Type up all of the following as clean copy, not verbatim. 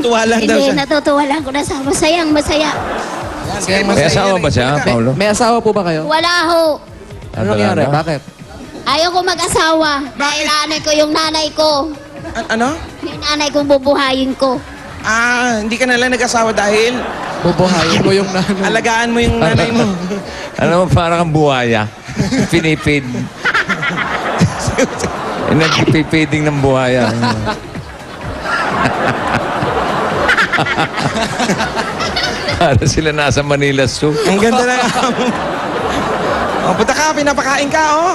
Natutuwa lang daw Hindi, siya. natutuwa lang ako na sa masayang masaya. May asawa ba siya, Paolo? May asawa po ba kayo? Wala ho. Ano nangyari? Bakit? Ayaw ko mag-asawa. Bakit? Kailangan ko yung nanay ko. Ano? Yung nanay kong bubuhayin ko. Hindi ka na lang nag-asawa dahil Bubuhayin mo yung nanay. alagaan mo yung nanay mo. Alam mo, parang kang buhaya. Pinipid. Nagpipiding ng buhaya. Para sila nasa Manila Zoo. Ang ganda ng amo. Punta ka, pinapakain ka, oh.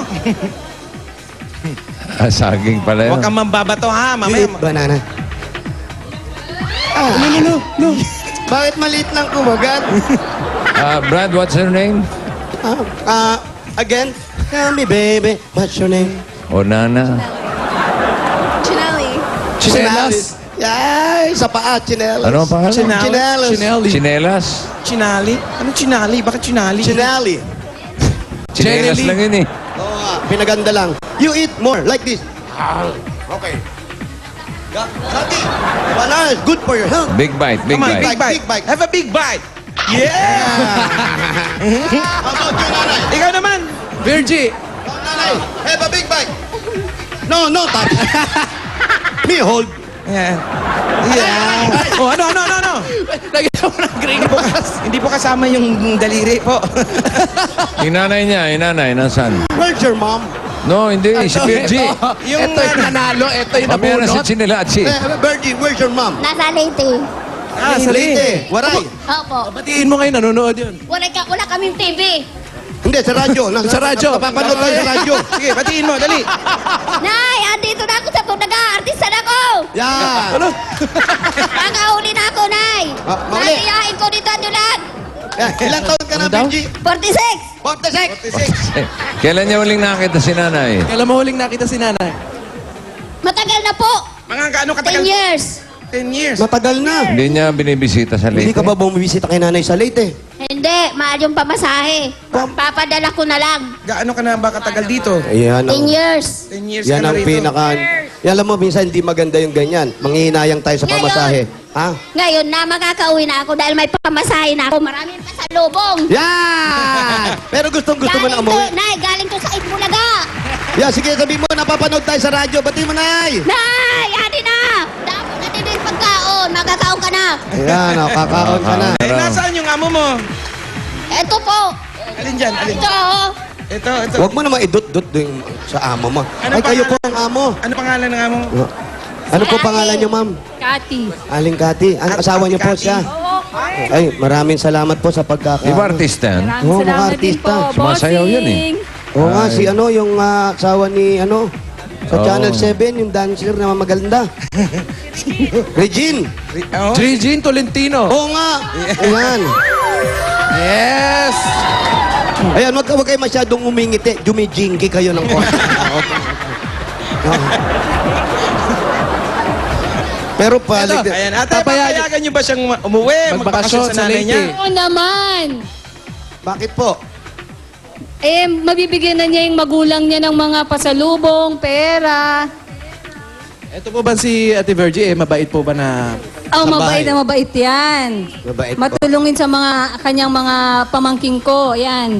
Saging pala yun. Huwag kang mambabato, ha, mamaya. Banana. No. Bakit maliit lang kumagat? Brad, what's your name? Again? Tell me, baby, what's your name? O Nana. Chinelas. Ay, sa paa, chinelas. Ano ang pangalan? Chinelas. Chinelli. Chinelas? Chinali? Anong chinali? Bakit chinali? Chinelli. Chinelas Chinelli. lang yun eh. Oo nga, pinaganda lang. You eat more, like this. Okay. Sabi, banana is good for your health. Big bite, big Come on, bite. big bite. Big bite. Have a big bite. Yeah! How about you, nanay? Ikaw naman. Virgie. Oh, nanay, have a big bite. No, touch. Me hold. Yeah. Yeah. Oh, ano? Lagyan mo ng green pass. Hindi po kasama yung daliri po. Yung nanay niya, yung nanay, nasaan? Where's your mom? No, hindi. Si Virgie. Yung Ito yung nanalo. Ito yung Mamaya na si nabunot. Chinelachi. Virgie, where's your mom? Nasa Leyte. sa Leyte. Waray. Opo. Batiin mo ngayon, nanonood yun. Wala kaming TV. Hindi, sa radyo. Sa radyo. Napapanood tayo sa radyo. Sige, batiin mo, dali. Nay, andito na ako sa Tunaga. Artista na ako. Yan. Makahuli na ako, Nay. Mali. Naiyain ko dito ang dulag. Ilang taon ka na, Ano daw? Virgie? 46. 46. Kailan niya huling nakita si nanay? Kailan mo huling nakita si nanay? Matagal na po. Mga gaano 10 katagal? years. 10 years. Matagal na. Hindi niya binibisita sa Hindi Leyte? ka ba bumibisita kay nanay sa Leyte? Hindi, mahal yung pamasahe. Papadala ko na lang. Gaano ka na ba katagal dito? Ayan 10 years. 10 years Yan ka na ang rito. pinaka... Yan, alam mo, minsan hindi maganda yung ganyan. Manghihinayang tayo sa Ngayon. pamasahe. Ha? Ngayon na makakauwi na ako dahil may pamasahe na ako. Maraming pasalubong. Yan! Pero gusto mo na umuwi. Nay, galing to sa Itbulaga. Yan, sige, sabihin mo, napapanood tayo sa radyo. Bati mo, Nay! Nay, adi na. Damo na din yung pagkaon. Magkakaon ka na. Ayan, kakaon ka na. Eh, nasaan yung amo mo? Eto po. Alin dyan? Alin? Ito. Ito. Huwag mo naman idot-dot yung sa amo mo. Ano Ay, kayo po pangalan? ang amo. Ano pangalan ng amo? Ano po Si pangalan Ate. niyo, ma'am? Kati. Aling Kati. Ang asawa niyo po Kati. siya. Ay, maraming salamat po sa Di ba artista yan? Oo, mga artista. Sumasayaw yun eh. Oo nga, si ano, yung asawa ni ano, sa Oo. Channel 7, yung dancer na maganda. Regine. Oh? Gigin Tolentino. Oo nga. Ayan. Yes! Ayan, wag kayo masyadong umingiti. Jumijingki kayo ng konti. Pero palig... Ayan. Ate, papayagan niyo ba siyang umuwi? Magbakasyon sa nanay Leyte. niya? Oo naman. Bakit po? Eh, mabibigyan na niya yung magulang niya ng mga pasalubong, pera. Ito po ba si Ate Virgie, mabait po ba na... Oh, Sa mabait bahay. na mabait yan. Mabait po. Matulungin sa mga kanyang mga pamangking ko. Yan.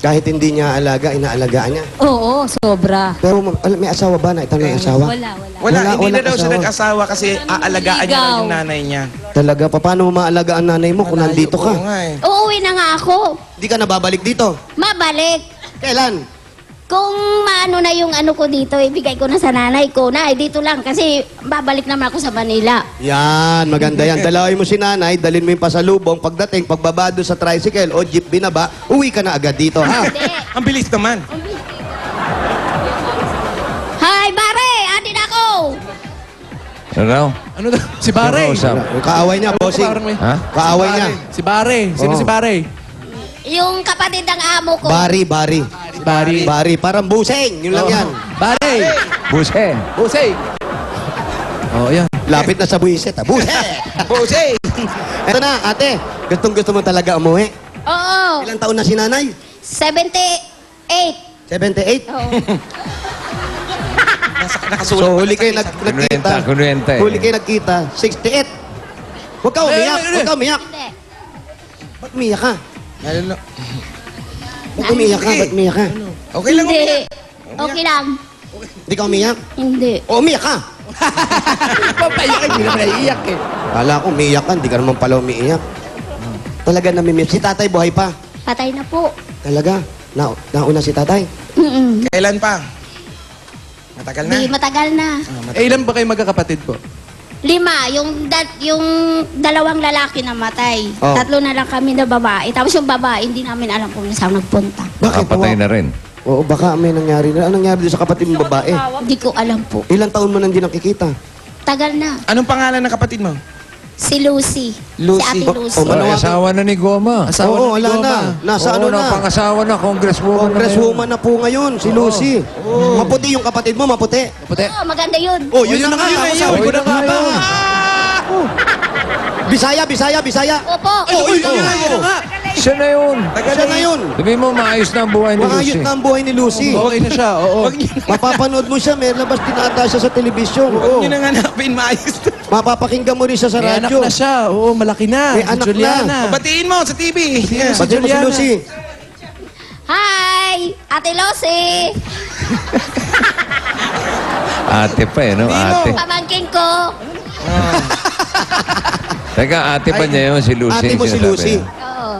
Kahit hindi niya alaga, inaalagaan niya. Oo, sobra. Pero may asawa ba? Naitanong yung asawa? Wala. Wala, hindi Wala na daw siya asawa. nag-asawa kasi aalagaan niya lang Ligaw. yung nanay niya. Talaga, paano mo maalagaan nanay mo kung nandito Oo ka? nga eh. Uuwi na nga ako. Hindi ka nababalik dito. Mabalik. Kailan? Kung maano na yung ano ko dito, ibigay ko na sa nanay ko. Nay, dito lang kasi babalik naman ako sa Manila. Yan, maganda yan. Dalawin mo si nanay, dalhin mo yung pasalubong. Pagdating, pagbabado sa tricycle o jeep binaba, uwi ka na agad dito, ha? Hindi. Ang bilis naman. Hi, Bare! Adi na ako! Ano daw? Ano daw? Si Bare. Ano usap? Yung kaaway niya, bossing. Parang may- Ha? Kaaway niya. Si Bare. Sino Oo. si Bare? Yung kapatid ng amo ko. Bari. Si Bare. Bari, parang buseng. Yun lang yan. Bare. Buse. Busey. Oh, yan. Lapit na sa buwisit, ha? Buse! Bose! Eto na, ate. Gustong-gusto mo talaga umuwi. Oo. Ilang taon na si nanay? 78. 78? Oo. Nakasulat So, pala huli sa kayo isang- nagkita. Kunuenta eh. Huli kayo nagkita, 68. Huwag ka umiyak. Huwag ka umiyak. Hindi. Ba't umiyak ka? Ano? Ba't umiyak ka? Ba't umiyak ka? Okay lang Hindi. umiyak. Okay lang. Hindi ka umiyak? Hindi. O, umiyak ka. Papaiyak, hindi naman naiiyak eh. Kala ko umiyak ka, hindi ka naman pala umiiyak. Talaga namimip. Si tatay buhay pa. Patay na po. Talaga. Nauna si tatay. Mm-mm. Kailan pa? Matagal na. Di matagal na. Eh, ilan ba kayo magkakapatid po? 5. Yung dalawang lalaki namatay. Oh. 3 na lang kami na babae. Tapos yung babae, hindi namin alam kung saan nagpunta. Bakit? Nakapatay na rin. Oo, baka may nangyari na. Anong nangyari doon sa kapatid mong babae? Hindi ko alam po. Ilang taon mo nang hindi nakikita? Tagal na. Anong pangalan ng kapatid mo? Si Lucy. Lucy. Si Ate Lucy. Oh, Ay, asawa na ni Goma. Asawa Oo, na ni wala Goma. na. Nasa ano na? Pangasawa na, congresswoman Congresswoman na po ngayon, si Lucy. Maputi yung kapatid mo, maputi. Puti. Oo, maganda yun. Oh, yun na nga. Kasabi ko na nga ba? Bisaya, Bisaya, Bisaya. Opo. Siya na yun. Siya na yun. Sabi mo, maayos na ang buhay ni Maayos Lucy. na ang buhay ni Lucy. Okay na siya, oo. Mapapanood mo siya, may labas tinata siya sa telebisyon. Huwag niyo nang hanapin, maayos na. Mapapakinggan mo rin siya sa May anak radyo. na siya, oo, malaki na. May anak na. Juliana. Batiin mo sa TV. Yeah. Pati mo si Juliana. Lucy. Hi! Ate Lucy! Ate pa eh, no? Hindi mo. Ate. Pamangking ko. Teka, ate pa niya yun, si Lucy. Ate mo si sinasabi Lucy. niya. Oo.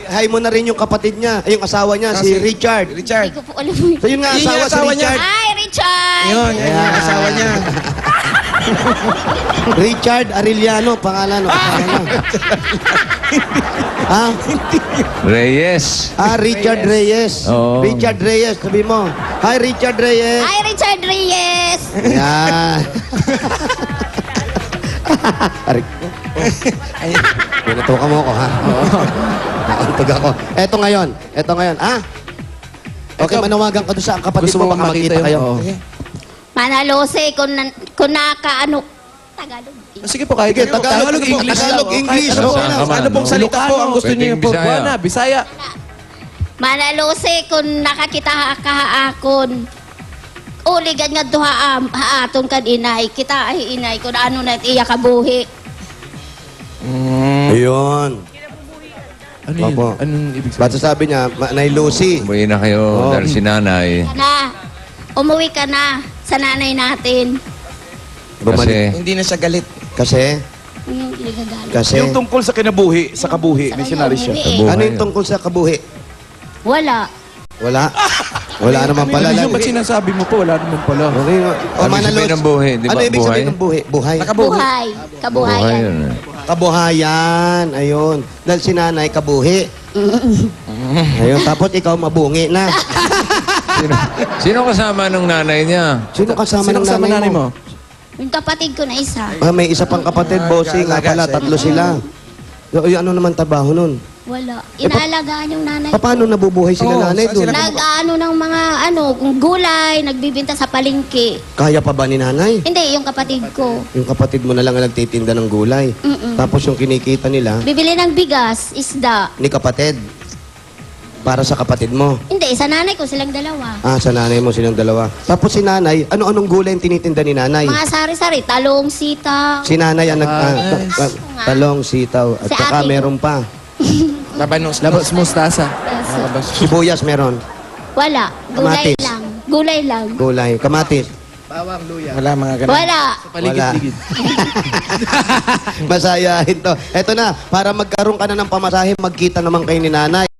Hi mo na rin yung kapatid niya, ay yung asawa niya, si Richard. Richard. Hindi ko po alam yun. So yun nga, Yun yung asawa si asawa niya. Richard. Hi, Richard! Yun, yan yung asawa niya. Richard Arellano, pangalan. No? Ha? Reyes. Richard Reyes. Oo. Richard Reyes, sabi mo. Hi, Richard Reyes. Hi, Richard Reyes! Yan. Arik. Pinatuka mo ako, ha? Naantog ako. Eto ngayon. Okay, manawagan ka doon sa kapatid Gusto mo, mo baka makita makita kayo. Oo. Mana Lucy, kung nakaano, Tagalog. Sige po, kahit Sige, Tagalog, English. Tagalog, English. Ano Okay saan na. ka man? Ano pong salita po ang gusto Pwedeng niyo po? Bisaya. Buwana, Bisaya. Mana Lucy, kung nakakita ka haakon, uligan nga duha haaton kan inay. Kita ay inay, kung ano na iya kabuhi. Ayun. Ano yun? Opo. Anong ibig sabihin? Ba't sabi niya, Nay Lucy. Umuwi na kayo Oo. dahil si nanay. Na, umuwi ka na sa nanay natin. Bumalik. Kasi, Hindi na siya galit. Kasi? Yung ligagalit. Kasi? Yung tungkol sa kinabuhi, sa kabuhi, may sinabi siya. Kabuhi. Ano yung tungkol sa kabuhi? Wala. Wala? Wala naman pala. Ano yung ba't sinasabi mo po? Wala naman pala. Okay. Ano ibig sabihin ng buhi? Di ba Ano ibig buhay? sabihin ng buhi? Buhay. Buhay. Buhay Kabuhayan. yun. eh. Kabuhayan. Ayun. Dahil si nanay kabuhi. Ayun. Tapos ikaw mabungi na. Sino kasama ng nanay niya? Sino kasama Sino ng kasama nanay nanay mo? mo? Yung kapatid ko na isa. May isa pang kapatid, bossing. Nga pala, 3 sila. Ano naman trabaho nun? Wala. Inaalagaan yung nanay. Paano nabubuhay sila Oo, nanay saan doon? sila- Nag-ano ng mga gulay, nagbibinta sa palengke. Kaya pa ba ni nanay? Hindi, yung kapatid ko. Yung kapatid mo na lang ang nagtitinda ng gulay. Mm-mm. Tapos yung kinikita nila, Bibili ng bigas, isda. ni kapatid. Para sa kapatid mo. Hindi, sa nanay ko silang dalawa. Sa nanay mo silang dalawa. Tapos si nanay, ano-anong gulay ang tinitinda ni nanay? Mga sari-sari, talong, sitaw. Si nanay ang Yes. talong, sitaw, at Si saka ate ko. meron pa. Labanos. Labas mustasa. Sibuyas meron. Wala. Gulay Kamatis. lang. Gulay lang. Gulay. Kamatis. Wala mga ganun. Wala. Paligid-ligid. Masayahin to. Eto na, para magkaroon ka na ng pamasahe, magkita naman kayo ni nanay.